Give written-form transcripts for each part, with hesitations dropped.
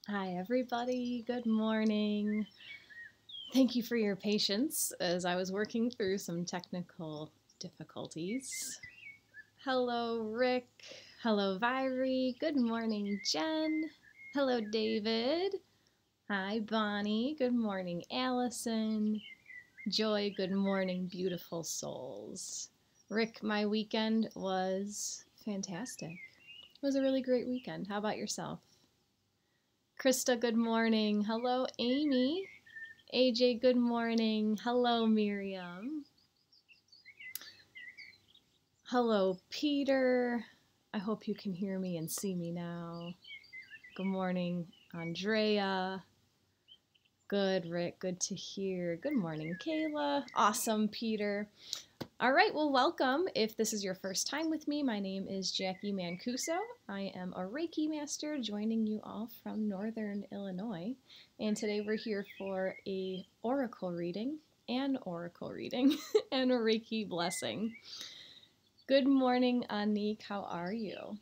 Hi, everybody. Good morning. Thank you for your patience as I was working through some technical difficulties. Hello, Rick. Hello, Vyrie. Good morning, Jen. Hello, David. Hi, Bonnie. Good morning, Allison. Joy, good morning, beautiful souls. Rick, my weekend was fantastic. It was a really great weekend. How about yourself? Krista, good morning. Hello, Amy. AJ, good morning. Hello, Miriam. Hello, Peter. I hope you can hear me and see me now. Good morning, Andrea. Good, Rick. Good to hear. Good morning, Kayla. Awesome, Peter. All right, well, welcome. If this is your first time with me, my name is Jacqui Mancuso. I am a Reiki master joining you all from Northern Illinois. And today we're here for a oracle reading, and a Reiki blessing. Good morning, Anik. How are you?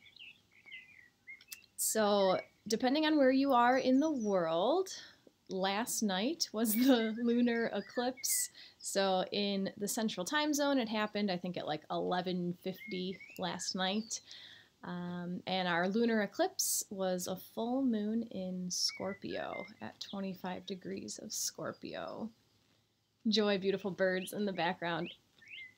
So, depending on where you are in the world, last night was the lunar eclipse. So in the central time zone, it happened, I think, at like 11:50 last night. And our lunar eclipse was a full moon in Scorpio at 25 degrees of Scorpio. Joy, beautiful birds in the background.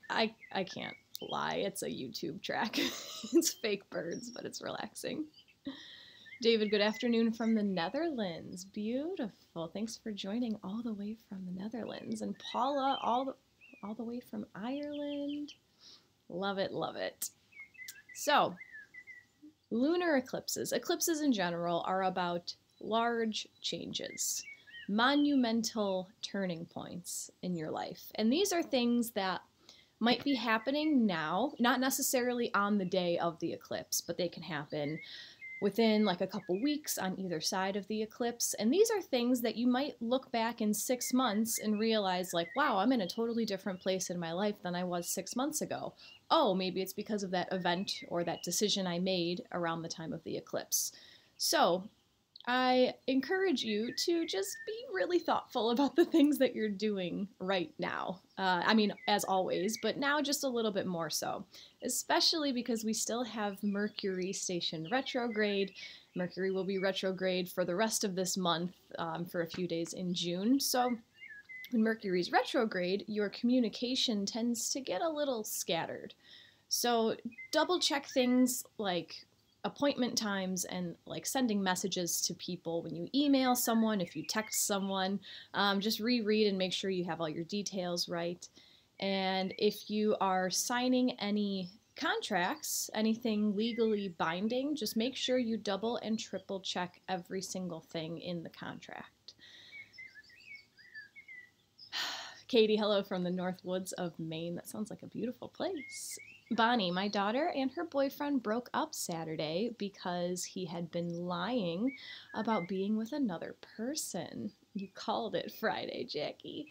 I can't lie, it's a YouTube track. It's fake birds, but it's relaxing. David, good afternoon from the Netherlands. Beautiful. Thanks for joining all the way from the Netherlands. And Paula, all the way from Ireland. Love it, love it. So, lunar eclipses. Eclipses in general are about large changes, monumental turning points in your life. And these are things that might be happening now, not necessarily on the day of the eclipse, but they can happen within like a couple weeks on either side of the eclipse. And these are things that you might look back in 6 months and realize like, wow, I'm in a totally different place in my life than I was 6 months ago. Oh, maybe it's because of that event or that decision I made around the time of the eclipse. So I encourage you to just be really thoughtful about the things that you're doing right now. I mean, as always, but now just a little bit more so, especially because we still have Mercury station retrograde. Mercury will be retrograde for the rest of this month for a few days in June. So when Mercury's retrograde, your communication tends to get a little scattered. So double check things like appointment times and like sending messages to people when you email someone, if you text someone, just reread and make sure you have all your details right. And if you are signing any contracts, anything legally binding, just make sure you double and triple check every single thing in the contract. Katie, hello from the North Woods of Maine. That sounds like a beautiful place. Bonnie, my daughter and her boyfriend broke up Saturday because he had been lying about being with another person. You called it Friday, Jacqui.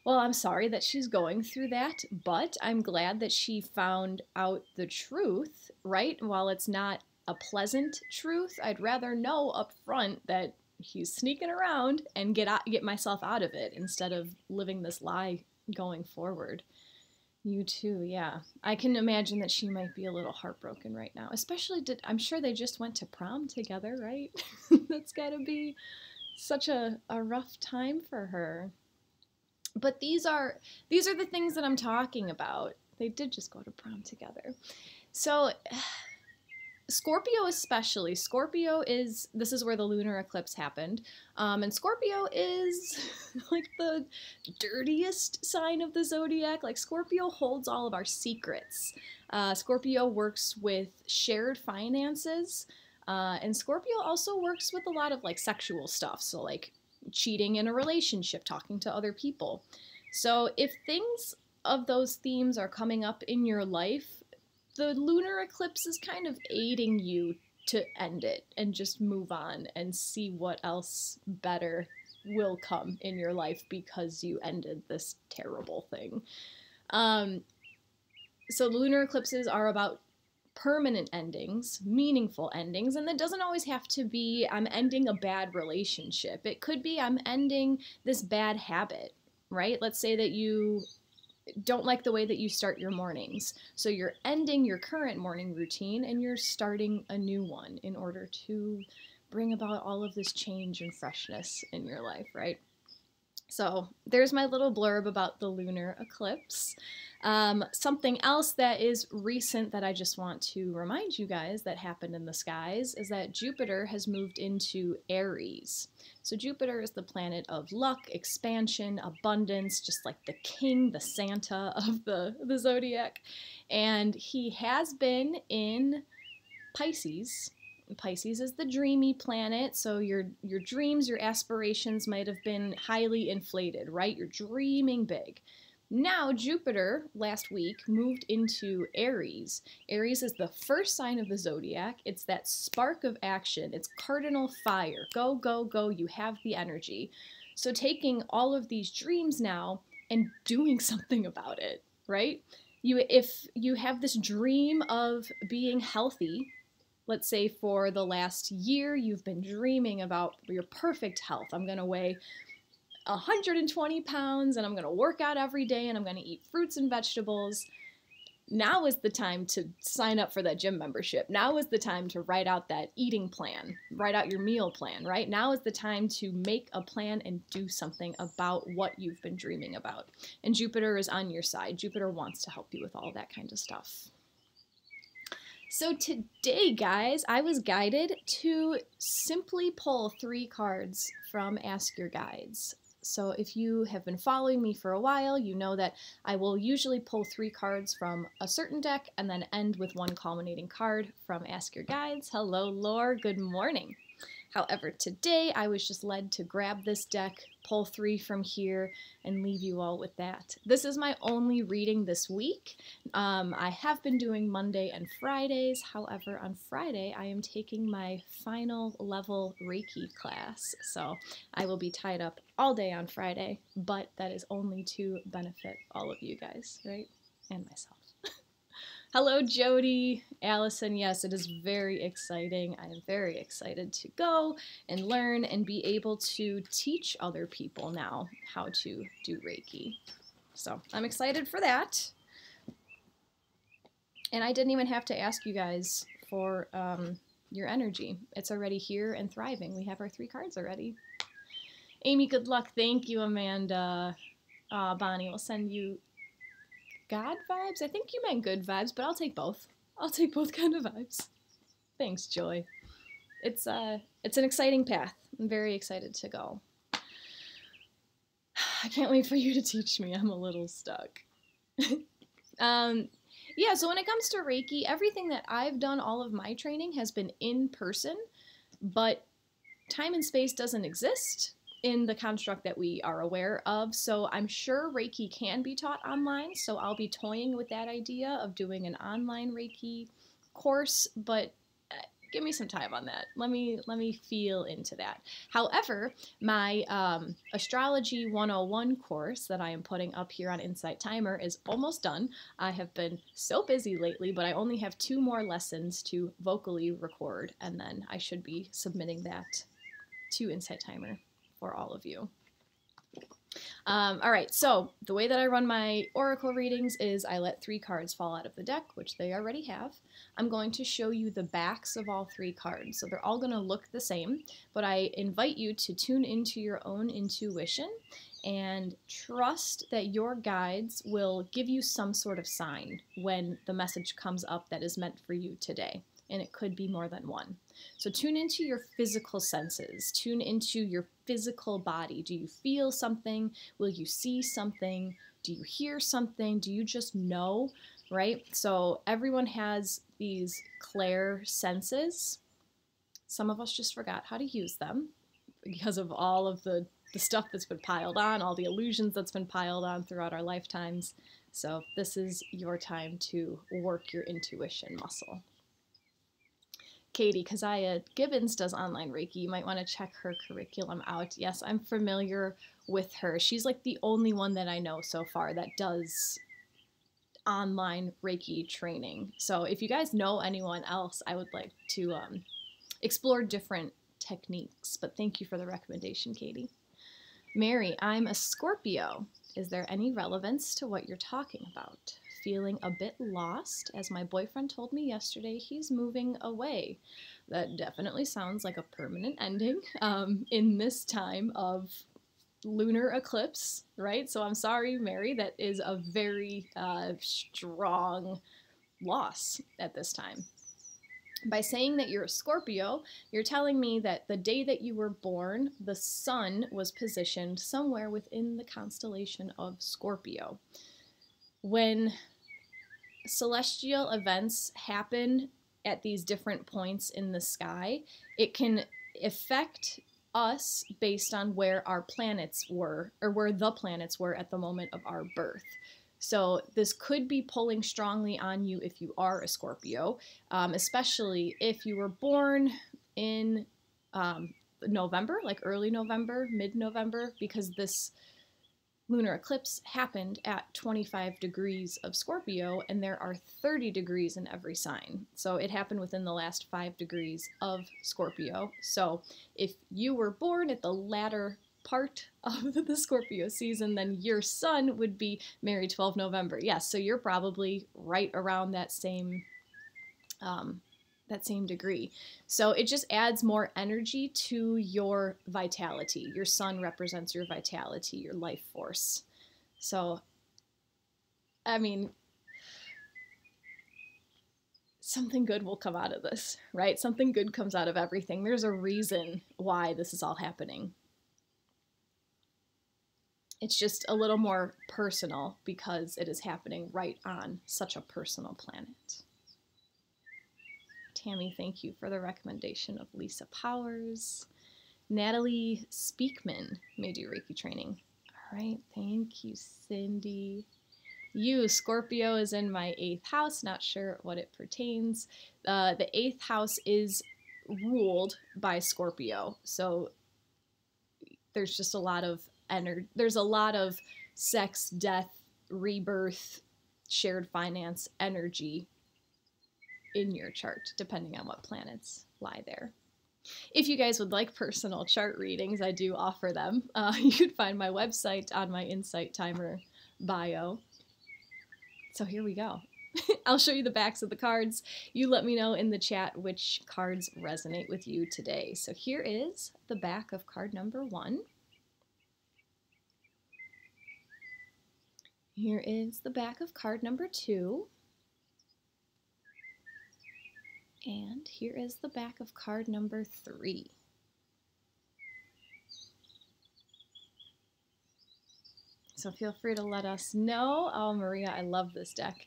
Well, I'm sorry that she's going through that, but I'm glad that she found out the truth, right? While it's not a pleasant truth, I'd rather know up front that he's sneaking around and get myself out of it instead of living this lie going forward. You too, yeah. I can imagine that she might be a little heartbroken right now. Especially, I'm sure they just went to prom together, right? That's gotta be such a rough time for her. But these are the things that I'm talking about. They did just go to prom together. So Scorpio especially. This is where the lunar eclipse happened. And Scorpio is like the dirtiest sign of the zodiac. Like Scorpio holds all of our secrets. Scorpio works with shared finances. And Scorpio also works with a lot of like sexual stuff. So like cheating in a relationship, talking to other people. So if things of those themes are coming up in your life, the lunar eclipse is kind of aiding you to end it and just move on and see what else better will come in your life because you ended this terrible thing. So lunar eclipses are about permanent endings, meaningful endings, and that doesn't always have to be I'm ending a bad relationship. It could be I'm ending this bad habit, right? Let's say that you don't like the way that you start your mornings. So you're ending your current morning routine and you're starting a new one in order to bring about all of this change and freshness in your life, right? So there's my little blurb about the lunar eclipse. Something else that is recent that I just want to remind you guys that happened in the skies is that Jupiter has moved into Aries. So Jupiter is the planet of luck, expansion, abundance, just like the king, the Santa of the zodiac. And he has been in Pisces. Pisces is the dreamy planet, so your dreams, your aspirations might have been highly inflated, right? You're dreaming big. Now Jupiter, last week, moved into Aries. Aries is the first sign of the zodiac. It's that spark of action. It's cardinal fire. Go, go, go. You have the energy. So taking all of these dreams now and doing something about it, right? If you have this dream of being healthy, let's say for the last year, you've been dreaming about your perfect health. I'm going to weigh 120 pounds and I'm going to work out every day and I'm going to eat fruits and vegetables. Now is the time to sign up for that gym membership. Now is the time to write out that eating plan, write out your meal plan, right? Now is the time to make a plan and do something about what you've been dreaming about. And Jupiter is on your side. Jupiter wants to help you with all that kind of stuff. So today, guys, I was guided to simply pull 3 cards from Ask Your Guides. So if you have been following me for a while, you know that I will usually pull 3 cards from a certain deck and then end with one culminating card from Ask Your Guides. Hello, Laura. Good morning. However, today I was just led to grab this deck, pull 3 from here, and leave you all with that. This is my only reading this week. I have been doing Monday and Fridays. However, on Friday I am taking my final level Reiki class. So I will be tied up all day on Friday, but that is only to benefit all of you guys, right? And myself. Hello, Jody, Allison. Yes, it is very exciting. I am very excited to go and learn and be able to teach other people now how to do Reiki. So I'm excited for that. And I didn't even have to ask you guys for your energy. It's already here and thriving. We have our 3 cards already. Amy, good luck. Thank you, Amanda. Bonnie will send you God vibes? I think you meant good vibes, but I'll take both. I'll take both kind of vibes. Thanks, Joy. It's an exciting path. I'm very excited to go. I can't wait for you to teach me. I'm a little stuck. Yeah, so when it comes to Reiki, everything that I've done, all of my training has been in person, but time and space doesn't exist in the construct that we are aware of, so I'm sure Reiki can be taught online, so I'll be toying with that idea of doing an online Reiki course, but give me some time on that. Let me feel into that. However, my Astrology 101 course that I am putting up here on Insight Timer is almost done. I have been so busy lately, but I only have 2 more lessons to vocally record, and then I should be submitting that to Insight Timer for all of you. All right, so the way that I run my oracle readings is I let 3 cards fall out of the deck, which they already have. I'm going to show you the backs of all 3 cards. So they're all going to look the same, but I invite you to tune into your own intuition and trust that your guides will give you some sort of sign when the message comes up that is meant for you today. And it could be more than one. So tune into your physical senses. Tune into your physical body. Do you feel something? Will you see something? Do you hear something? Do you just know, right? So everyone has these clair senses. Some of us just forgot how to use them because of all of the stuff that's been piled on, all the illusions that's been piled on throughout our lifetimes. So this is your time to work your intuition muscle. Katie, Keziah Gibbons does online Reiki. You might want to check her curriculum out. Yes, I'm familiar with her. She's like the only one that I know so far that does online Reiki training. So if you guys know anyone else, I would like to explore different techniques. But thank you for the recommendation, Katie. Mary, I'm a Scorpio. Is there any relevance to what you're talking about? Feeling a bit lost, as my boyfriend told me yesterday he's moving away. That definitely sounds like a permanent ending in this time of lunar eclipse, right? So I'm sorry, Mary, that is a very strong loss at this time. By saying that you're a Scorpio, you're telling me that the day that you were born, the sun was positioned somewhere within the constellation of Scorpio. When celestial events happen at these different points in the sky, it can affect us based on where our planets were, or where the planets were at the moment of our birth. So this could be pulling strongly on you if you are a Scorpio, especially if you were born in November, like early November, mid-November, because this lunar eclipse happened at 25 degrees of Scorpio, and there are 30 degrees in every sign. So it happened within the last 5 degrees of Scorpio. So if you were born at the latter part of the Scorpio season, then your sun would be Mary 12 November. Yes, so you're probably right around that same degree. So it just adds more energy to your vitality. Your sun represents your vitality, your life force. So, I mean, something good will come out of this, right? Something good comes out of everything. There's a reason why this is all happening. It's just a little more personal because it is happening right on such a personal planet. Tammy, thank you for the recommendation of Lisa Powers. Natalie Speakman may do Reiki training. All right, thank you, Cindy. You, Scorpio is in my 8th house, not sure what it pertains. The 8th house is ruled by Scorpio, so there's just a lot of energy. There's a lot of sex, death, rebirth, shared finance energy in your chart, depending on what planets lie there. If you guys would like personal chart readings, I do offer them. You can find my website on my Insight Timer bio. So here we go. I'll show you the backs of the cards. You let me know in the chat which cards resonate with you today. So here is the back of card number 1. Here is the back of card number 2. And here is the back of card number 3. So feel free to let us know. Oh, Maria, I love this deck.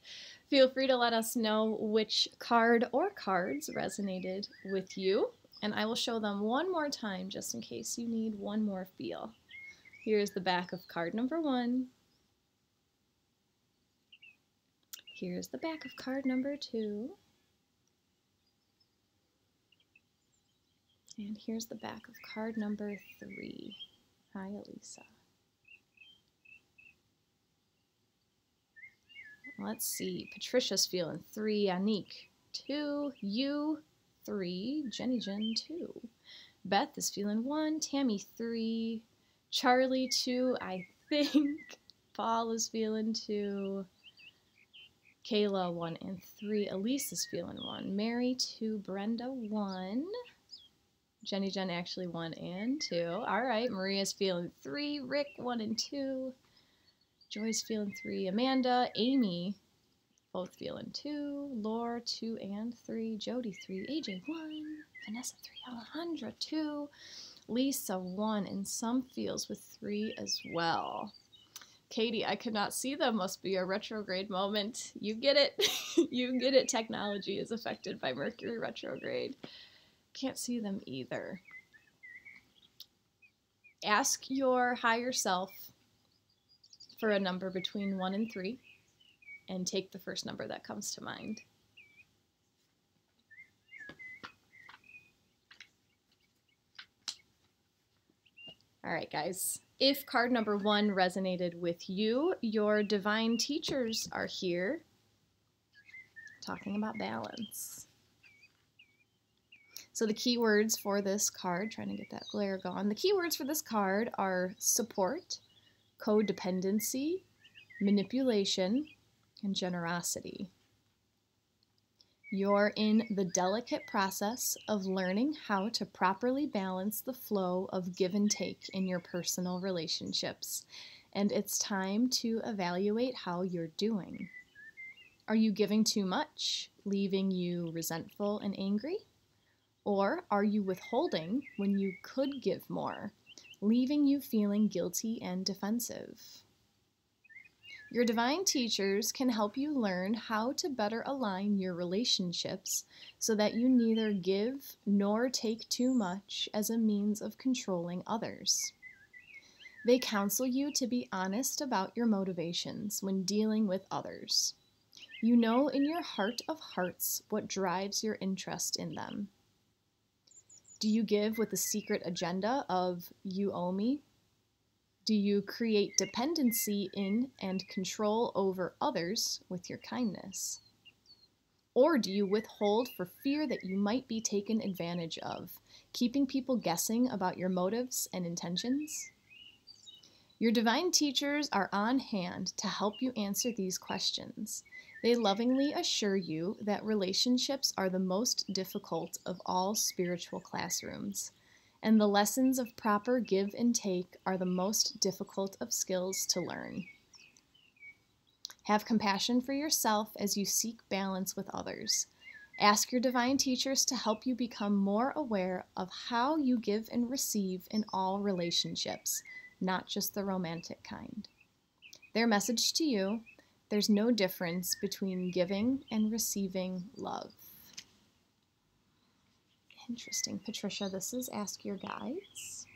Feel free to let us know which card or cards resonated with you. And I will show them one more time just in case you need one more feel. Here's the back of card number 1. Here's the back of card number 2. And here's the back of card number 3. Hi, Elisa. Let's see. Patricia's feeling 3. Anik, 2. You, 3. Jenny Jen, 2. Beth is feeling 1. Tammy, 3. Charlie, 2. I think. Paul is feeling 2. Kayla, 1 and 3. Elise is feeling 1. Mary, 2. Brenda, 1. Jenny Jen actually 1 and 2. All right. Maria's feeling 3. Rick, 1 and 2. Joy's feeling 3. Amanda, Amy, both feeling 2. Laura, 2 and 3. Jody, 3. AJ, 1. Vanessa, 3. Alejandra, 2. Lisa, 1. And some feels with 3 as well. Katie, I could not see them. Must be a retrograde moment. You get it. You get it. Technology is affected by Mercury retrograde. Can't see them either. Ask your higher self for a number between 1 and 3 and take the first number that comes to mind. All right, guys. If card number 1 resonated with you, your divine teachers are here talking about balance. So the keywords for this card, trying to get that glare gone, the keywords for this card are support, codependency, manipulation, and generosity. You're in the delicate process of learning how to properly balance the flow of give and take in your personal relationships, and it's time to evaluate how you're doing. Are you giving too much, leaving you resentful and angry? Or are you withholding when you could give more, leaving you feeling guilty and defensive? Your divine teachers can help you learn how to better align your relationships so that you neither give nor take too much as a means of controlling others. They counsel you to be honest about your motivations when dealing with others. You know in your heart of hearts what drives your interest in them. Do you give with a secret agenda of you owe me? Do you create dependency in and control over others with your kindness? Or do you withhold for fear that you might be taken advantage of, keeping people guessing about your motives and intentions? Your divine teachers are on hand to help you answer these questions. They lovingly assure you that relationships are the most difficult of all spiritual classrooms, and the lessons of proper give and take are the most difficult of skills to learn. Have compassion for yourself as you seek balance with others. Ask your divine teachers to help you become more aware of how you give and receive in all relationships, not just the romantic kind. Their message to you: there's no difference between giving and receiving love. Interesting. Patricia, this is Ask Your Guides.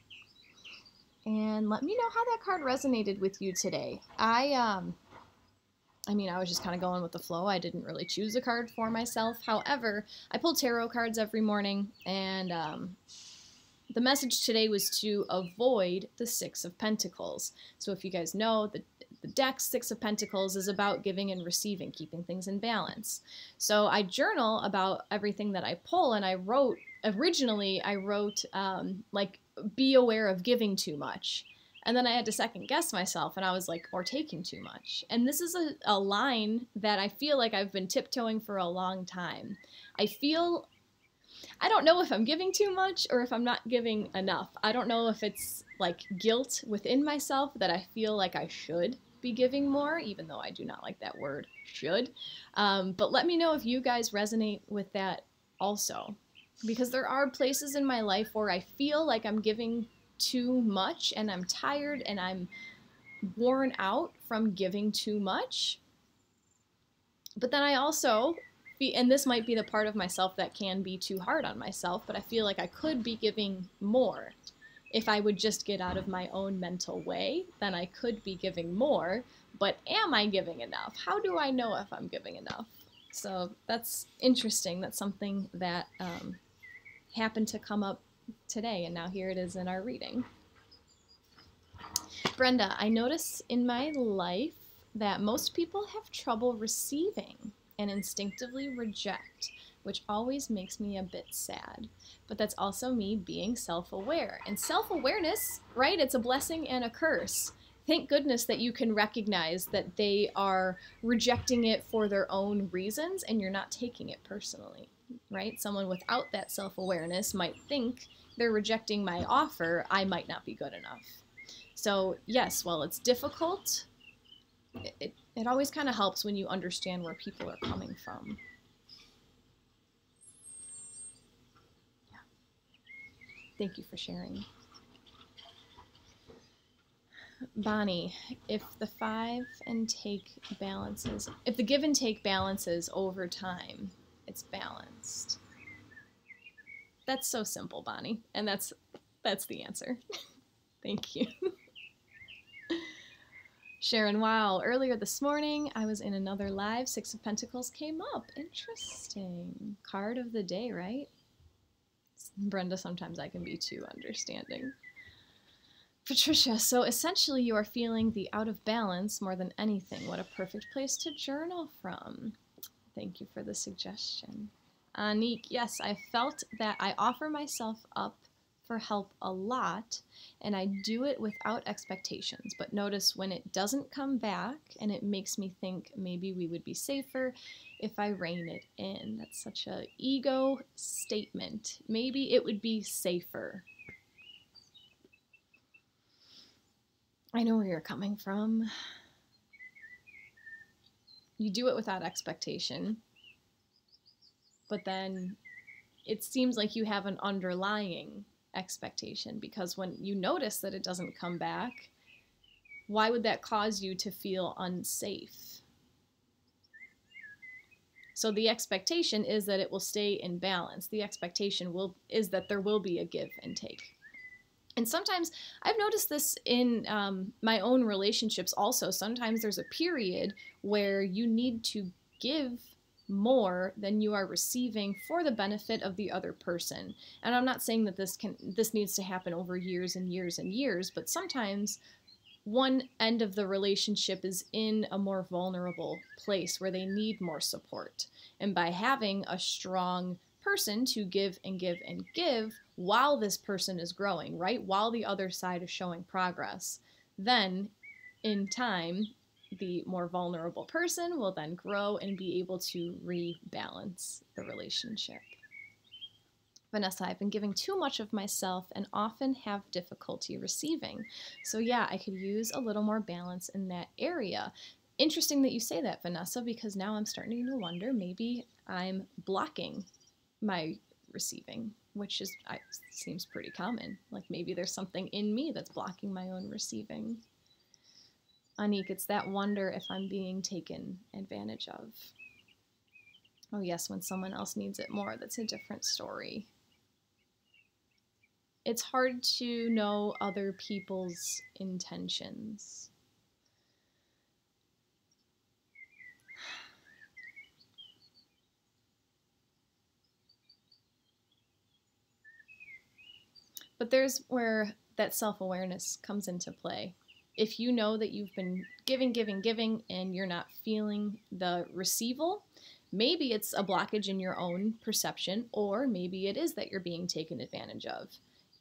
And let me know how that card resonated with you today. I was just kind of going with the flow. I didn't really choose a card for myself. However, I pull tarot cards every morning, and the message today was to avoid the Six of Pentacles. So if you guys know, the deck Six of Pentacles is about giving and receiving, keeping things in balance. So I journal about everything that I pull, and I wrote, be aware of giving too much. And then I had to second guess myself, and I was like, or taking too much. And this is a line that I feel like I've been tiptoeing for a long time. I don't know if I'm giving too much or if I'm not giving enough. I don't know if it's like guilt within myself that I feel like I should be giving more, even though I do not like that word, should. But let me know if you guys resonate with that also. Because there are places in my life where I feel like I'm giving too much, and I'm tired and I'm worn out from giving too much. But then I also, and this might be the part of myself that can be too hard on myself, but I feel like I could be giving more. If I would just get out of my own mental way, then I could be giving more, but am I giving enough? How do I know if I'm giving enough? So that's interesting. That's something that happened to come up today, and now here it is in our reading. Brenda, I notice in my life that most people have trouble receiving and instinctively reject, which always makes me a bit sad. But that's also me being self-aware. And self-awareness, right, it's a blessing and a curse. Thank goodness that you can recognize that they are rejecting it for their own reasons and you're not taking it personally, right? Someone without that self-awareness might think they're rejecting my offer, I might not be good enough. So yes, while it's difficult, it always kind of helps when you understand where people are coming from. Yeah. Thank you for sharing. Bonnie, if the give and take balances over time, it's balanced. That's so simple, Bonnie, and that's the answer. Thank you. Sharon, wow, earlier this morning I was in another live, Six of Pentacles came up. Interesting. Card of the day, right? Brenda, sometimes I can be too understanding. Patricia, so essentially you are feeling the out of balance more than anything. What a perfect place to journal from. Thank you for the suggestion. Anik, yes, I felt that I offer myself up for help a lot, and I do it without expectations. But notice when it doesn't come back, and it makes me think maybe we would be safer if I rein it in. That's such an ego statement. Maybe it would be safer. I know where you're coming from. You do it without expectation, but then it seems like you have an underlying expectation, because when you notice that it doesn't come back, why would that cause you to feel unsafe? So the expectation is that it will stay in balance. The expectation is that there will be a give and take. And sometimes I've noticed this in my own relationships also. Sometimes there's a period where you need to give more than you are receiving for the benefit of the other person. And I'm not saying that this needs to happen over years and years and years, but sometimes one end of the relationship is in a more vulnerable place where they need more support. And by having a strong person to give and give and give while this person is growing, right? While the other side is showing progress, then in time, the more vulnerable person will then grow and be able to rebalance the relationship. Vanessa, I've been giving too much of myself and often have difficulty receiving. So yeah, I could use a little more balance in that area. Interesting that you say that, Vanessa, because now I'm starting to wonder maybe I'm blocking my receiving, which seems pretty common. Like maybe there's something in me that's blocking my own receiving. Anik, it's that wonder if I'm being taken advantage of. Oh yes, when someone else needs it more, that's a different story. It's hard to know other people's intentions. But there's where that self-awareness comes into play. If you know that you've been giving, and you're not feeling the receival, maybe it's a blockage in your own perception, or maybe it is that you're being taken advantage of.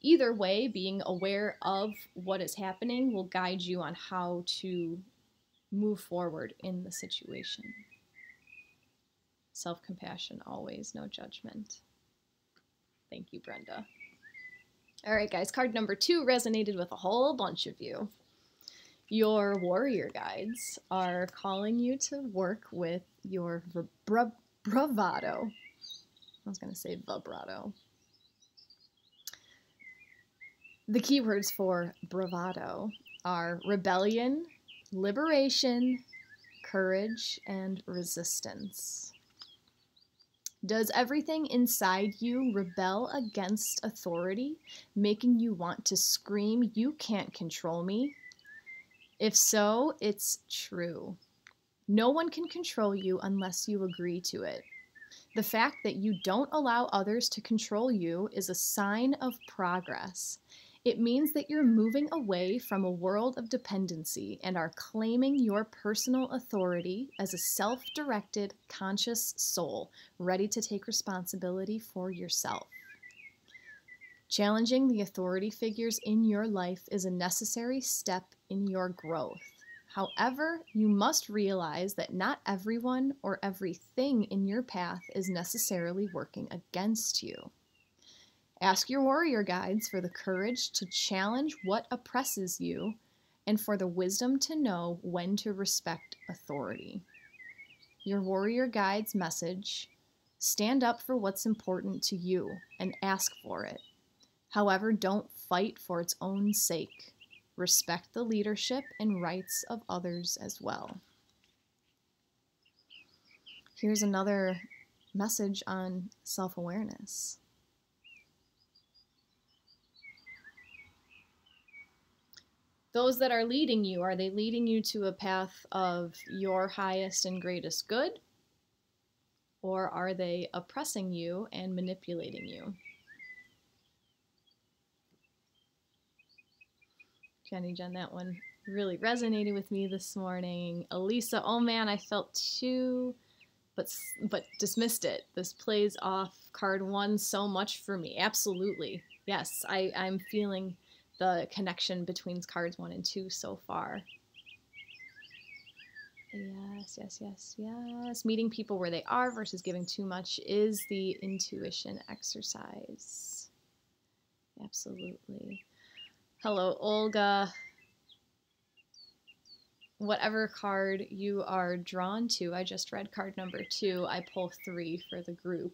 Either way, being aware of what is happening will guide you on how to move forward in the situation. Self-compassion always, no judgment. Thank you, Brenda. All right, guys, card number 2 resonated with a whole bunch of you. Your warrior guides are calling you to work with your bravado. I was going to say vibrato. The keywords for bravado are rebellion, liberation, courage, and resistance. Does everything inside you rebel against authority, making you want to scream, "You can't control me"? If so, it's true. No one can control you unless you agree to it. The fact that you don't allow others to control you is a sign of progress. It means that you're moving away from a world of dependency and are claiming your personal authority as a self-directed, conscious soul, ready to take responsibility for yourself. Challenging the authority figures in your life is a necessary step in your growth. However, you must realize that not everyone or everything in your path is necessarily working against you. Ask your warrior guides for the courage to challenge what oppresses you and for the wisdom to know when to respect authority. Your warrior guides' message: stand up for what's important to you and ask for it. However, don't fight for its own sake. Respect the leadership and rights of others as well. Here's another message on self-awareness. Those that are leading you, are they leading you to a path of your highest and greatest good? Or are they oppressing you and manipulating you? Jenny Jen, that one really resonated with me this morning. Elisa, oh man, I felt too but dismissed it. This plays off card 1 so much for me. Absolutely. Yes, I'm feeling the connection between cards 1 and 2 so far. Yes, yes, yes, yes. Meeting people where they are versus giving too much is the intuition exercise. Absolutely. Hello, Olga. Whatever card you are drawn to, I just read card number 2. I pull 3 for the group.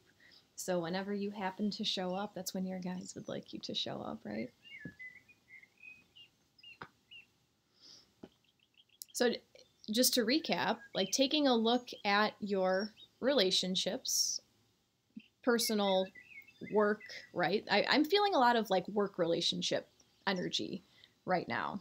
So whenever you happen to show up, that's when your guides would like you to show up, right? So just to recap, like taking a look at your relationships, personal, work, right? I'm feeling a lot of like work relationship energy right now.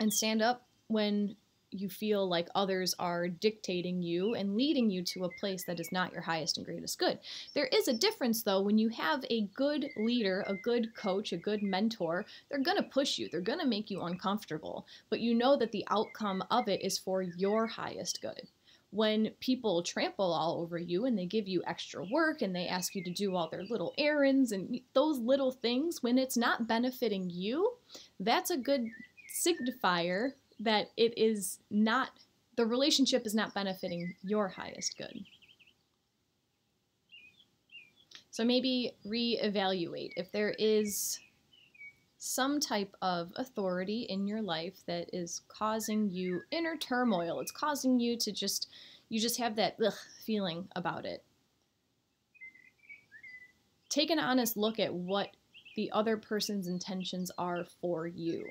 And stand up when you feel like others are dictating you and leading you to a place that is not your highest and greatest good. There is a difference, though, when you have a good leader, a good coach, a good mentor. They're going to push you. They're going to make you uncomfortable. But you know that the outcome of it is for your highest good. When people trample all over you and they give you extra work and they ask you to do all their little errands and those little things, when it's not benefiting you, that's a good signifier that it is not, the relationship is not benefiting your highest good. So maybe reevaluate if there is some type of authority in your life that is causing you inner turmoil. It's causing you to you just have that ugh feeling about it. Take an honest look at what the other person's intentions are for you.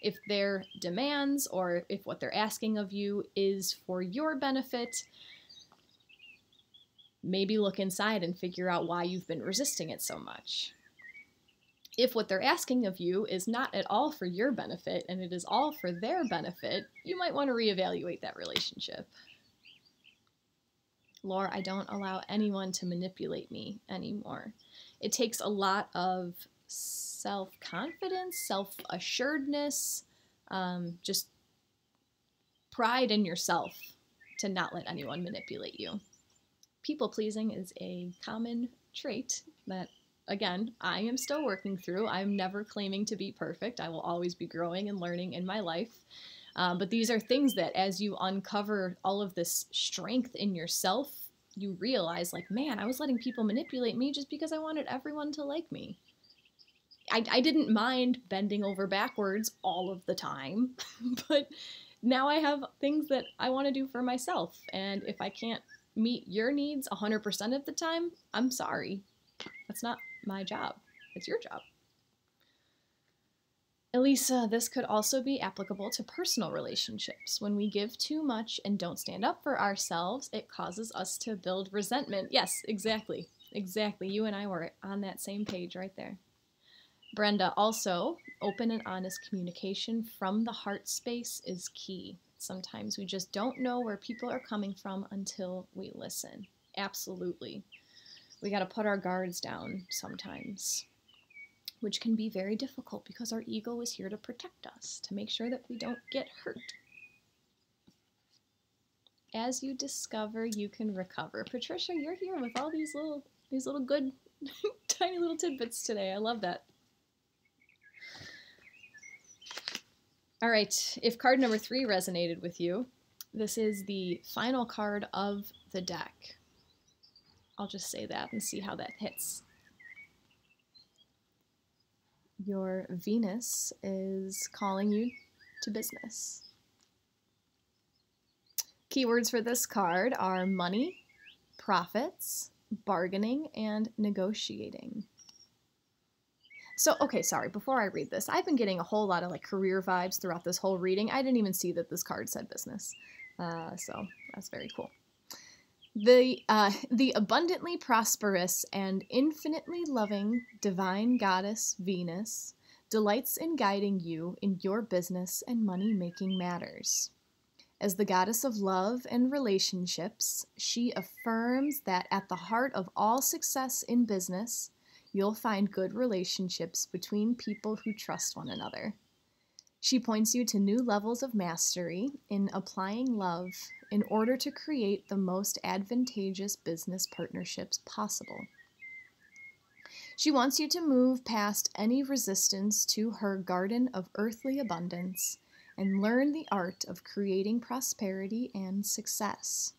If their demands or if what they're asking of you is for your benefit, maybe look inside and figure out why you've been resisting it so much. If what they're asking of you is not at all for your benefit and it is all for their benefit, you might want to reevaluate that relationship. Laura, I don't allow anyone to manipulate me anymore. It takes a lot of self-confidence, self-assuredness, just pride in yourself to not let anyone manipulate you. People-pleasing is a common trait that, again, I am still working through. I'm never claiming to be perfect. I will always be growing and learning in my life. But these are things that as you uncover all of this strength in yourself, you realize, like, man, I was letting people manipulate me just because I wanted everyone to like me. I didn't mind bending over backwards all of the time, but now I have things that I want to do for myself. And if I can't meet your needs 100% of the time, I'm sorry. That's not my job. It's your job. Elisa, this could also be applicable to personal relationships. When we give too much and don't stand up for ourselves, it causes us to build resentment. Yes, exactly. Exactly. You and I were on that same page right there. Brenda, also, open and honest communication from the heart space is key. Sometimes we just don't know where people are coming from until we listen. Absolutely. We got to put our guards down sometimes, which can be very difficult because our ego is here to protect us, to make sure that we don't get hurt. As you discover, you can recover. Patricia, you're here with all these little good, tiny little tidbits today. I love that. All right, if card number 3 resonated with you, this is the final card of the deck. I'll just say that and see how that hits. Your Venus is calling you to business. Keywords for this card are money, profits, bargaining, and negotiating. So, okay, sorry, before I read this, I've been getting a whole lot of like career vibes throughout this whole reading. I didn't even see that this card said business. So that's very cool. The abundantly prosperous and infinitely loving divine goddess Venus delights in guiding you in your business and money-making matters. As the goddess of love and relationships, she affirms that at the heart of all success in business, you'll find good relationships between people who trust one another. She points you to new levels of mastery in applying love in order to create the most advantageous business partnerships possible. She wants you to move past any resistance to her garden of earthly abundance and learn the art of creating prosperity and success.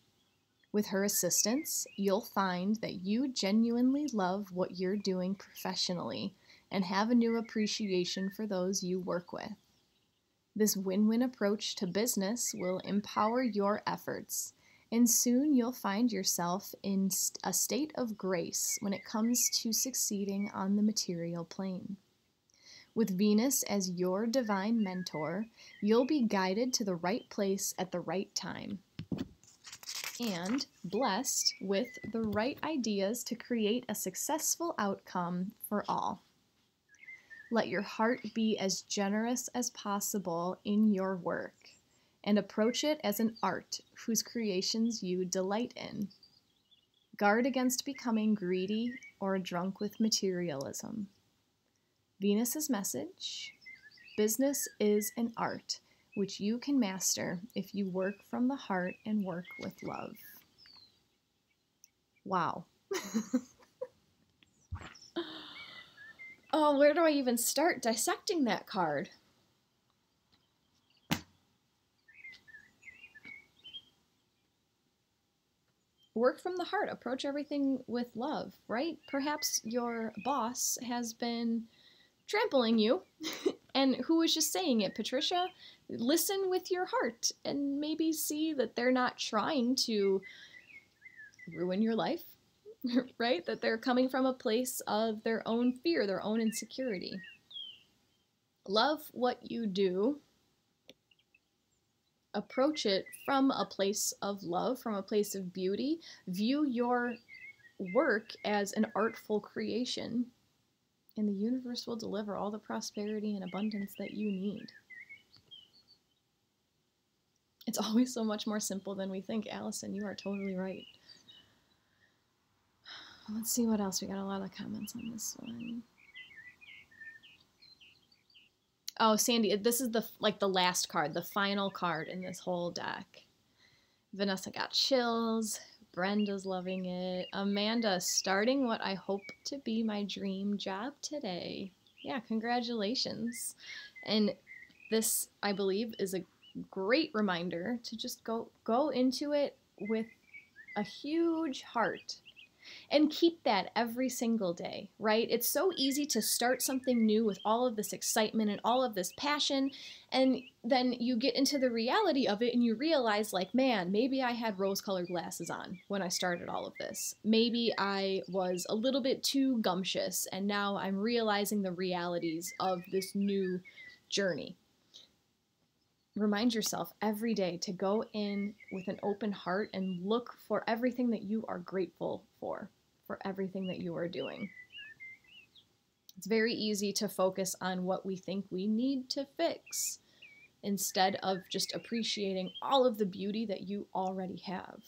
With her assistance, you'll find that you genuinely love what you're doing professionally and have a new appreciation for those you work with. This win-win approach to business will empower your efforts, and soon you'll find yourself in a state of grace when it comes to succeeding on the material plane. With Venus as your divine mentor, you'll be guided to the right place at the right time and blessed with the right ideas to create a successful outcome for all. Let your heart be as generous as possible in your work, and approach it as an art whose creations you delight in. Guard against becoming greedy or drunk with materialism. Venus's message: business is an art which you can master if you work from the heart and work with love. Wow. Oh, where do I even start dissecting that card? Work from the heart. Approach everything with love, right? Perhaps your boss has been trampling you. And who was just saying it? Patricia? Listen with your heart and maybe see that they're not trying to ruin your life, right? That they're coming from a place of their own fear, their own insecurity. Love what you do. Approach it from a place of love, from a place of beauty. View your work as an artful creation, and the universe will deliver all the prosperity and abundance that you need. It's always so much more simple than we think. Allison, you are totally right. Let's see what else. We got a lot of comments on this one. Oh, Sandy, this is the last card, the final card in this whole deck. Vanessa got chills. Brenda's loving it. Amanda, starting what I hope to be my dream job today. Yeah, congratulations. And this, I believe, is a great reminder to just go into it with a huge heart. And keep that every single day, right? It's so easy to start something new with all of this excitement and all of this passion, and then you get into the reality of it and you realize, like, man, maybe I had rose-colored glasses on when I started all of this. Maybe I was a little bit too gumptious, and now I'm realizing the realities of this new journey. Remind yourself every day to go in with an open heart and look for everything that you are grateful for everything that you are doing. It's very easy to focus on what we think we need to fix instead of just appreciating all of the beauty that you already have.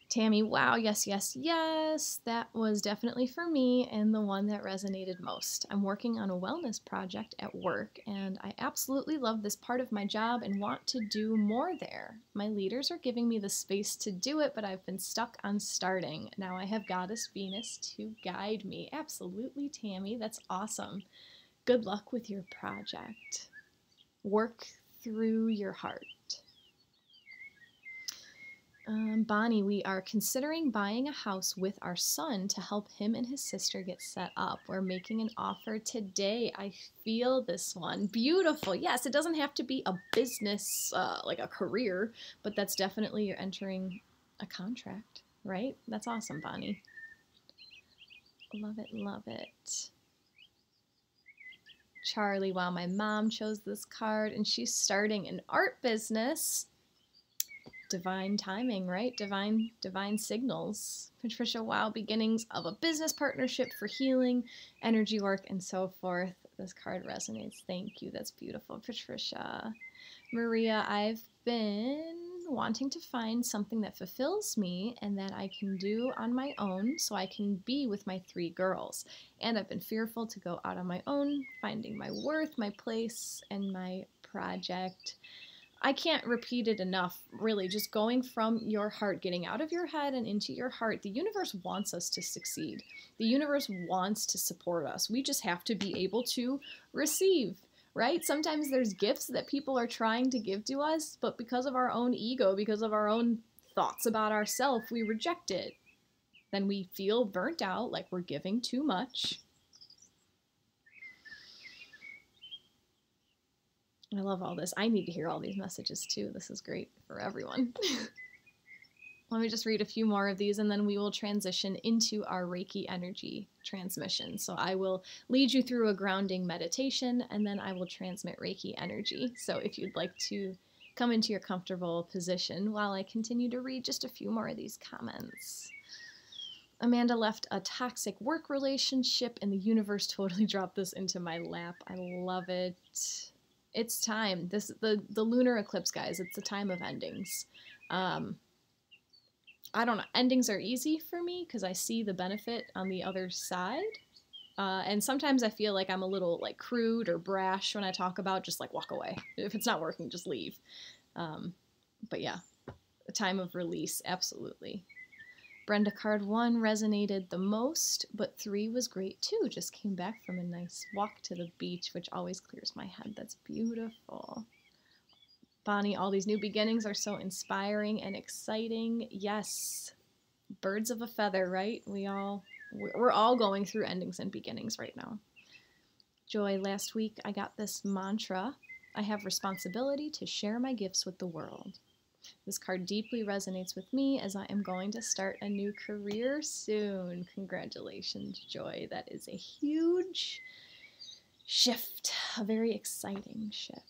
Tammy, wow, yes, yes, yes. That was definitely for me and the one that resonated most. I'm working on a wellness project at work, and I absolutely love this part of my job and want to do more there. My leaders are giving me the space to do it, but I've been stuck on starting. Now I have Goddess Venus to guide me. Absolutely, Tammy. That's awesome. Good luck with your project. Work through your heart. Bonnie, we are considering buying a house with our son to help him and his sister get set up. We're making an offer today. I feel this one. Beautiful. Yes, it doesn't have to be a business, like a career, but that's definitely you're entering a contract, right? That's awesome, Bonnie. Love it, love it. Charlie, wow, my mom chose this card and she's starting an art business. Divine timing, right? Divine signals. Patricia, wow, beginnings of a business partnership for healing, energy work, and so forth. This card resonates. Thank you. That's beautiful, Patricia. Maria, I've been wanting to find something that fulfills me and that I can do on my own so I can be with my 3 girls. And I've been fearful to go out on my own, finding my worth, my place, and my project. I can't repeat it enough, really. Just going from your heart, getting out of your head and into your heart. The universe wants us to succeed. The universe wants to support us. We just have to be able to receive, right? Sometimes there's gifts that people are trying to give to us, but because of our own ego, because of our own thoughts about ourselves, we reject it. Then we feel burnt out, like we're giving too much. I love all this. I need to hear all these messages too. This is great for everyone. Let me just read a few more of these and then we will transition into our Reiki energy transmission. So I will lead you through a grounding meditation and then I will transmit Reiki energy. So if you'd like to come into your comfortable position while I continue to read just a few more of these comments. Amanda left a toxic work relationship and the universe totally dropped this into my lap. I love it. It's time. The lunar eclipse, guys. It's the time of endings. I don't know. Endings are easy for me because I see the benefit on the other side. And sometimes I feel like I'm a little like crude or brash when I talk about just like walk away. If it's not working, just leave. But yeah, a time of release. Absolutely. Brenda card 1 resonated the most, but 3 was great too. Just came back from a nice walk to the beach, which always clears my head. That's beautiful. Bonnie, all these new beginnings are so inspiring and exciting. Yes, birds of a feather, right? We're all going through endings and beginnings right now. Joy, last week I got this mantra. I have responsibility to share my gifts with the world. This card deeply resonates with me as I am going to start a new career soon. Congratulations, Joy. That is a huge shift, a very exciting shift.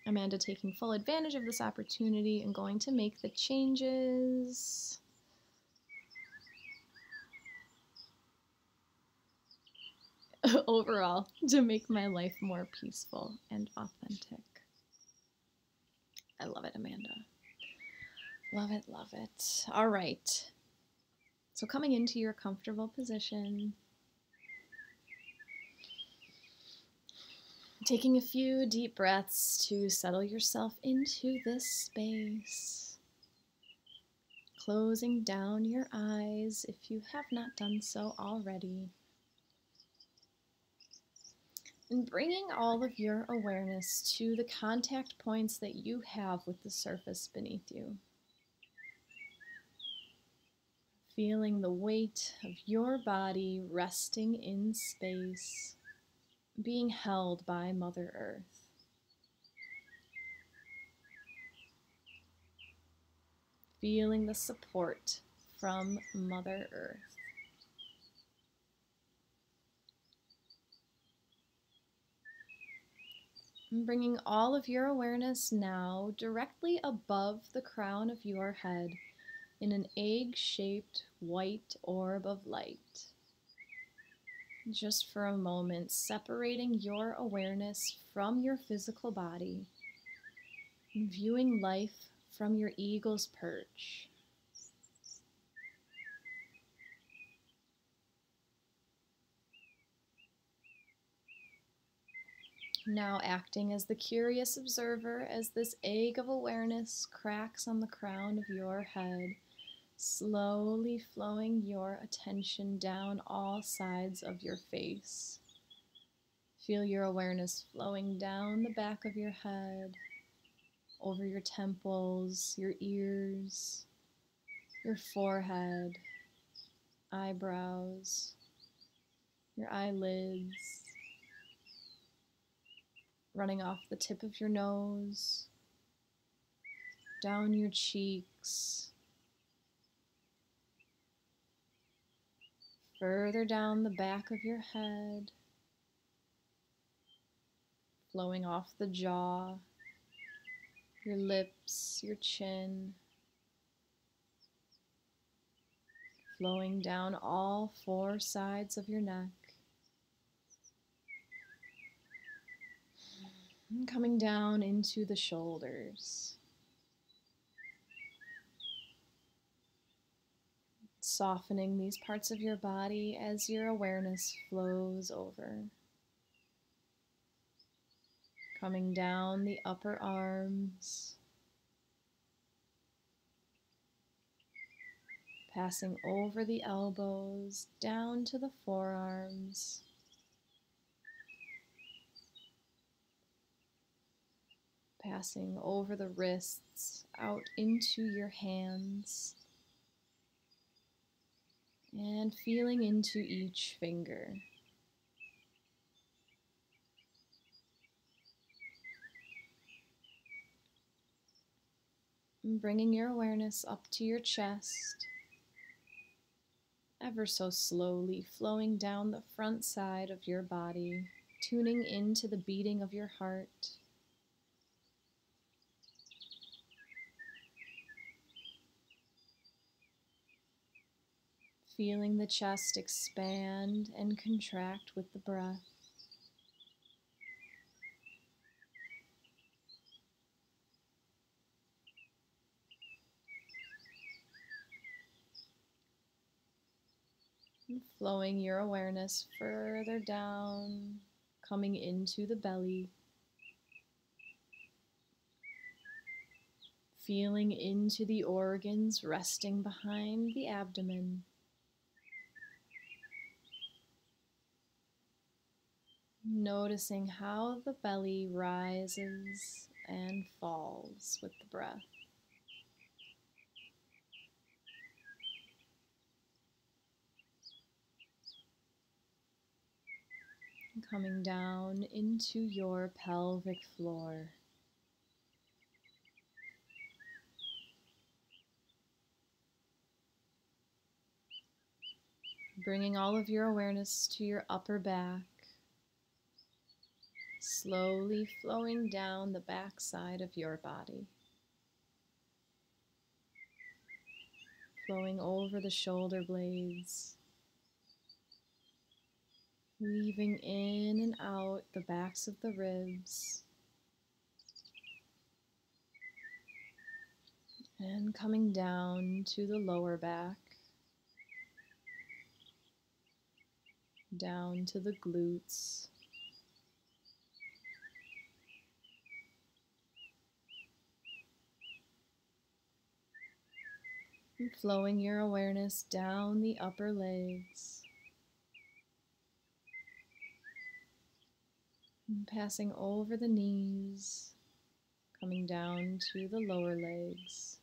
Amanda taking full advantage of this opportunity and going to make the changes. Overall, to make my life more peaceful and authentic. I love it, Amanda. Love it, love it. All right. So coming into your comfortable position, taking a few deep breaths to settle yourself into this space. Closing down your eyes if you have not done so already. And bringing all of your awareness to the contact points that you have with the surface beneath you. Feeling the weight of your body resting in space, being held by Mother Earth. Feeling the support from Mother Earth. And bringing all of your awareness now directly above the crown of your head in an egg-shaped white orb of light. Just for a moment, separating your awareness from your physical body, viewing life from your eagle's perch. Now acting as the curious observer as this egg of awareness cracks on the crown of your head, slowly flowing your attention down all sides of your face. Feel your awareness flowing down the back of your head, over your temples, your ears, your forehead, eyebrows, your eyelids, running off the tip of your nose, down your cheeks, further down the back of your head, flowing off the jaw, your lips, your chin, flowing down all 4 sides of your neck, and coming down into the shoulders, Softening these parts of your body as your awareness flows over. Coming down the upper arms, passing over the elbows, down to the forearms, passing over the wrists, out into your hands, and feeling into each finger. And bringing your awareness up to your chest, ever so slowly flowing down the front side of your body, tuning into the beating of your heart. Feeling the chest expand and contract with the breath. And flowing your awareness further down, coming into the belly. Feeling into the organs resting behind the abdomen. Noticing how the belly rises and falls with the breath. Coming down into your pelvic floor. Bringing all of your awareness to your upper back. Slowly flowing down the back side of your body. Flowing over the shoulder blades. Weaving in and out the backs of the ribs. And coming down to the lower back. Down to the glutes. And flowing your awareness down the upper legs. And passing over the knees, coming down to the lower legs.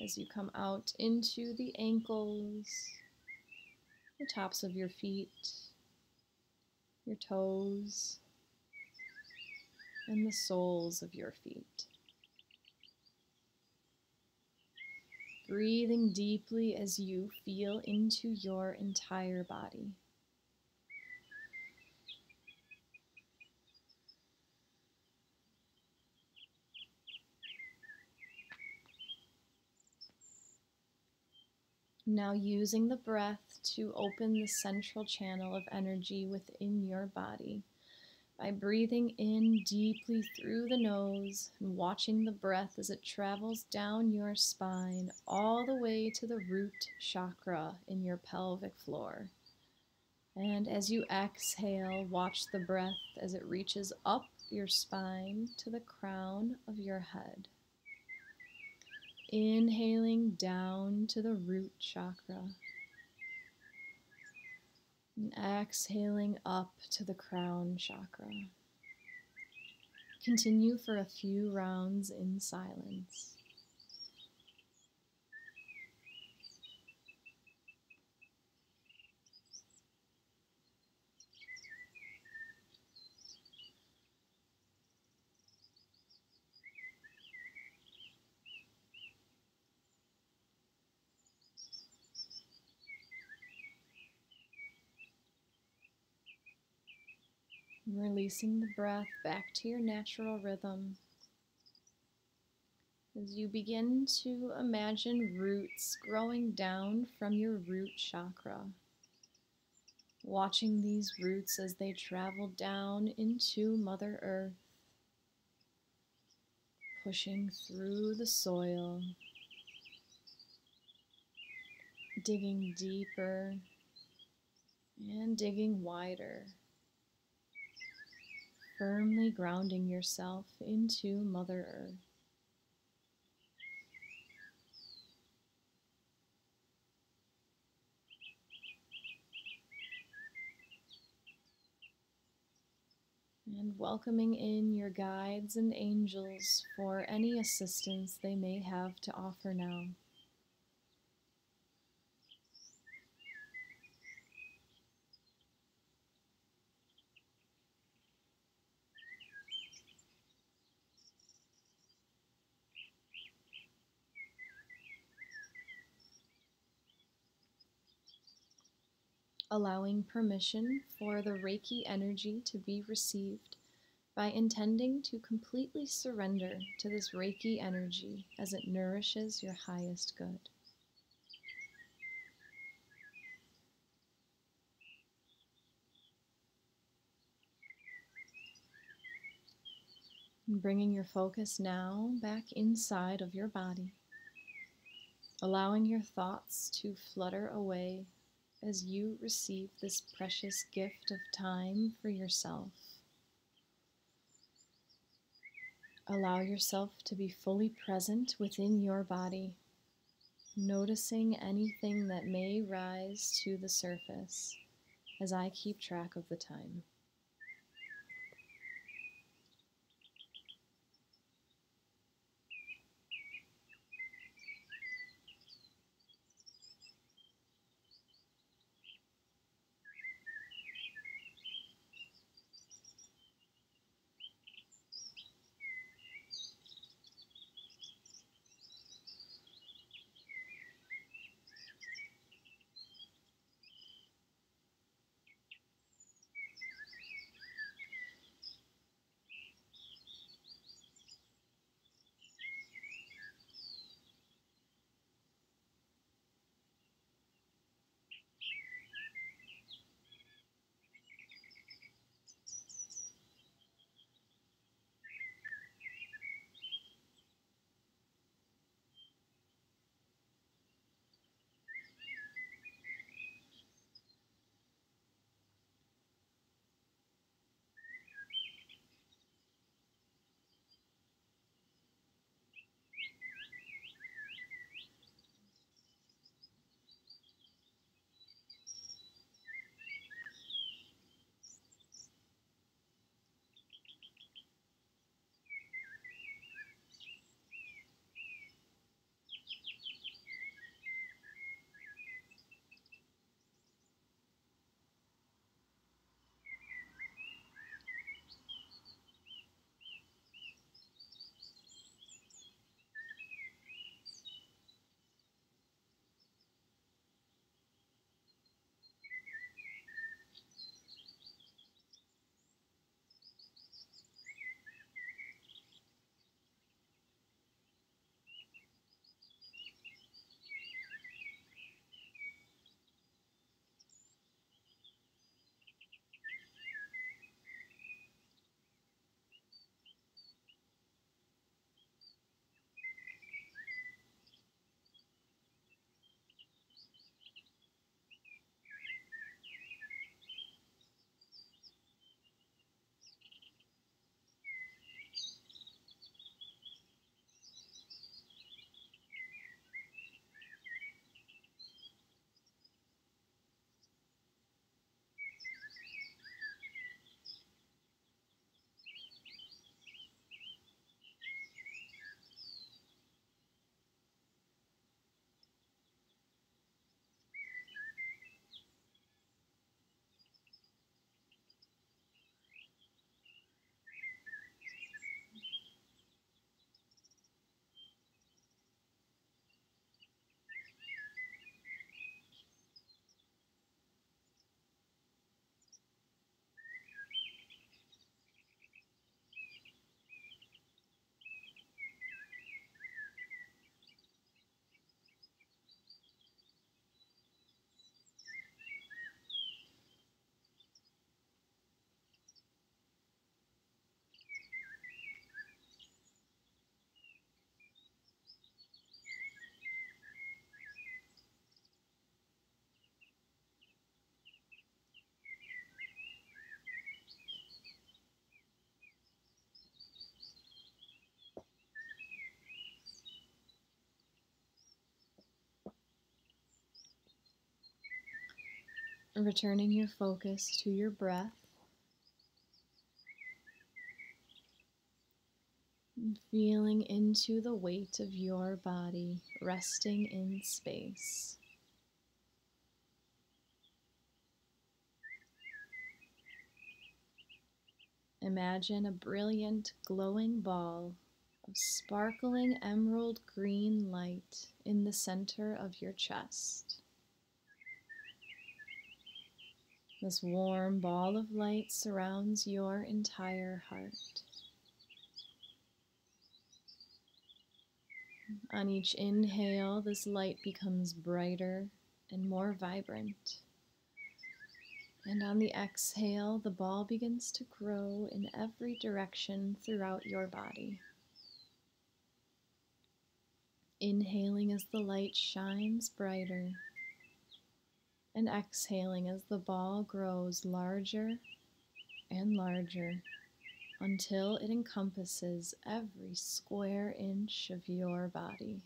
As you come out into the ankles, the tops of your feet, your toes, and the soles of your feet. Breathing deeply as you feel into your entire body. Now using the breath to open the central channel of energy within your body by breathing in deeply through the nose and watching the breath as it travels down your spine all the way to the root chakra in your pelvic floor. And as you exhale, watch the breath as it reaches up your spine to the crown of your head. Inhaling down to the root chakra. And exhaling up to the crown chakra. Continue for a few rounds in silence. And releasing the breath back to your natural rhythm. As you begin to imagine roots growing down from your root chakra. Watching these roots as they travel down into Mother Earth. pushing through the soil, digging deeper and digging wider, firmly grounding yourself into Mother Earth. And welcoming in your guides and angels for any assistance they may have to offer now. Allowing permission for the Reiki energy to be received by intending to completely surrender to this Reiki energy as it nourishes your highest good. And bringing your focus now back inside of your body, allowing your thoughts to flutter away as you receive this precious gift of time for yourself. Allow yourself to be fully present within your body, noticing anything that may rise to the surface as I keep track of the time. Returning your focus to your breath. Feeling into the weight of your body resting in space. Imagine a brilliant, glowing ball of sparkling emerald green light in the center of your chest. This warm ball of light surrounds your entire heart. On each inhale, this light becomes brighter and more vibrant. And on the exhale, the ball begins to grow in every direction throughout your body. Inhaling as the light shines brighter, and exhaling as the ball grows larger and larger until it encompasses every square inch of your body.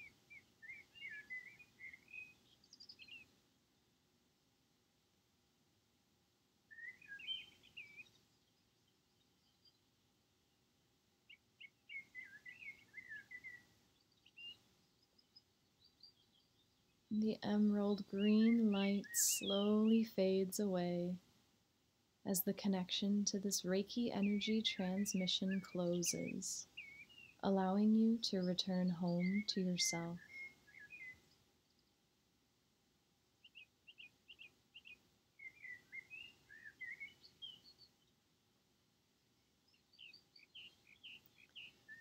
The emerald green light slowly fades away as the connection to this Reiki energy transmission closes, allowing you to return home to yourself.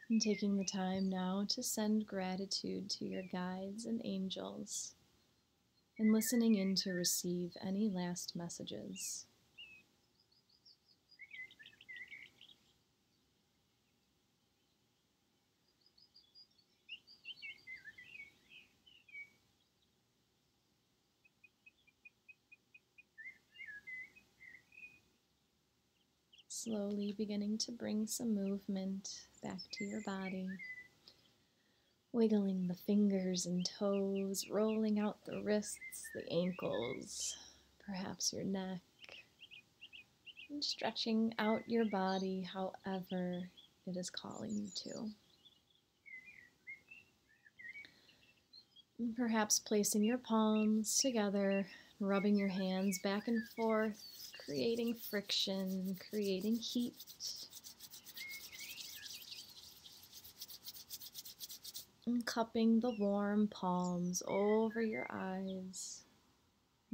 And taking the time now to send gratitude to your guides and angels, and listening in to receive any last messages. Slowly beginning to bring some movement back to your body. Wiggling the fingers and toes, rolling out the wrists, the ankles, perhaps your neck, and stretching out your body however it is calling you to. And perhaps placing your palms together, rubbing your hands back and forth, creating friction, creating heat. And cupping the warm palms over your eyes,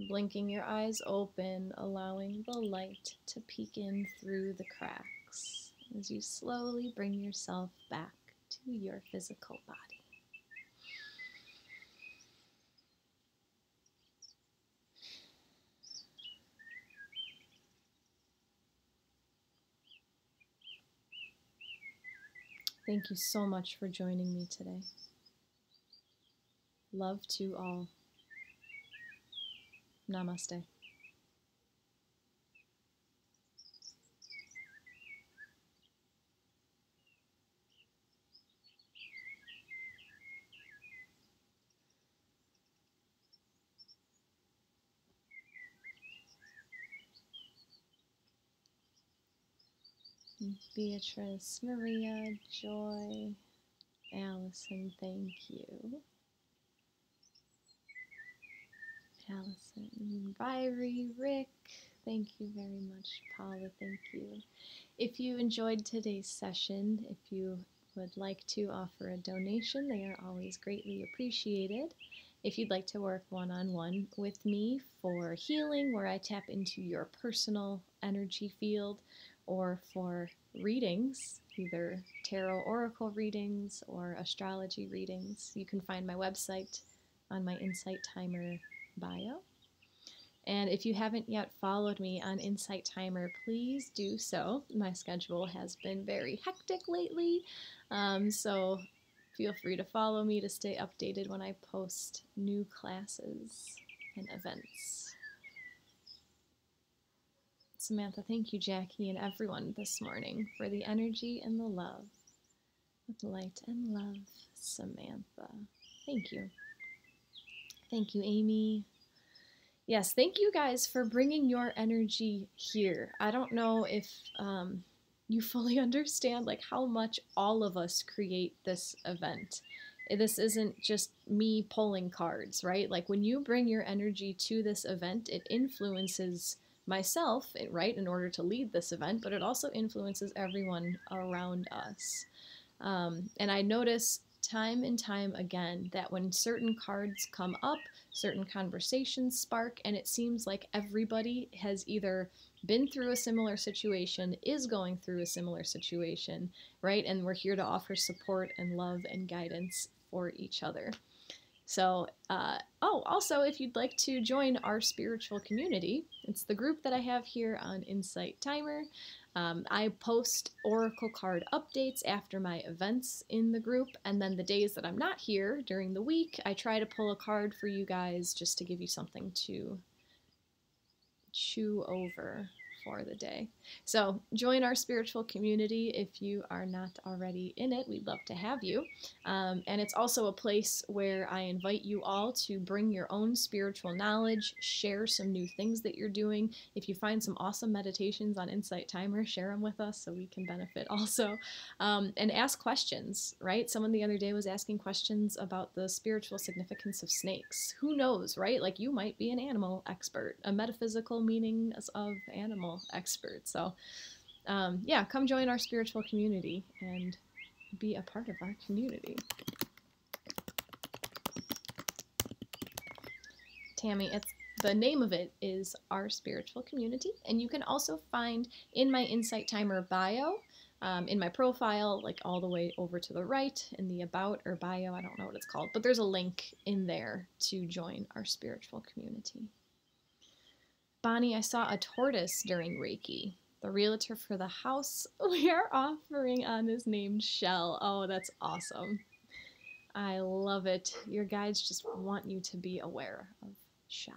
blinking your eyes open, allowing the light to peek in through the cracks as you slowly bring yourself back to your physical body. Thank you so much for joining me today. Love to all. Namaste. Beatrice, Maria, Joy, Allison, thank you. Allison, Ryrie, Rick, thank you very much. Paula, thank you. If you enjoyed today's session, if you would like to offer a donation, they are always greatly appreciated. If you'd like to work one-on-one with me for healing, where I tap into your personal energy field, or for readings, either tarot oracle readings or astrology readings, you can find my website on my Insight Timer bio. And if you haven't yet followed me on Insight Timer, please do so. My schedule has been very hectic lately, so feel free to follow me to stay updated when I post new classes and events. Samantha, thank you, Jackie, and everyone this morning for the energy and the love. With light and love, Samantha. Thank you. Thank you, Amy. Yes, thank you guys for bringing your energy here. I don't know if you fully understand like how much all of us create this event. This isn't just me pulling cards, right? Like when you bring your energy to this event, it influences myself, right, in order to lead this event, but it also influences everyone around us. And I notice time and time again that when certain cards come up, certain conversations spark, and it seems like everybody has either been through a similar situation, is going through a similar situation, right? And we're here to offer support and love and guidance for each other. So, also, if you'd like to join our spiritual community, it's the group that I have here on Insight Timer. I post oracle card updates after my events in the group, and then the days that I'm not here during the week, I try to pull a card for you guys just to give you something to chew over for the day. So join our spiritual community if you are not already in it. We'd love to have you. And it's also a place where I invite you all to bring your own spiritual knowledge, share some new things that you're doing. If you find some awesome meditations on Insight Timer, share them with us so we can benefit also. And ask questions, right? Someone the other day was asking questions about the spiritual significance of snakes. Who knows, right? Like you might be an animal expert, a metaphysical meaning of animal expert. So yeah, come join our spiritual community and be a part of our community. Tammy, the name of it is Our Spiritual Community, and you can also find in my Insight Timer bio, in my profile, like all the way over to the right in the about or bio, I don't know what it's called, but there's a link in there to join our spiritual community. Bonnie, I saw a tortoise during Reiki. The realtor for the house we are offering on is named Shell. Oh, that's awesome. I love it. Your guides just want you to be aware of Shell.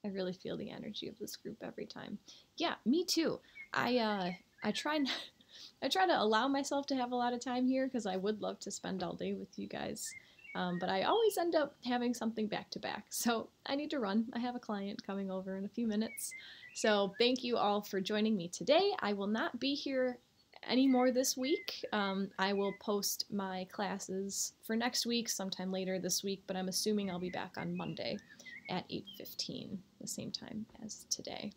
I really feel the energy of this group every time. Yeah, me too. I try I try to allow myself to have a lot of time here because I would love to spend all day with you guys. But I always end up having something back to back. So I need to run. I have a client coming over in a few minutes. So thank you all for joining me today. I will not be here anymore this week. I will post my classes for next week sometime later this week, but I'm assuming I'll be back on Monday at 8:15, the same time as today.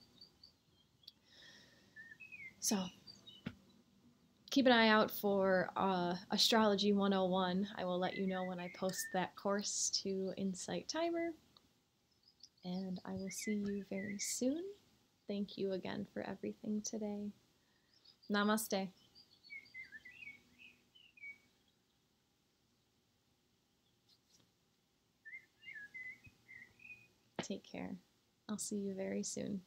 So keep an eye out for Astrology 101. I will let you know when I post that course to Insight Timer. And I will see you very soon. Thank you again for everything today. Namaste. Take care. I'll see you very soon.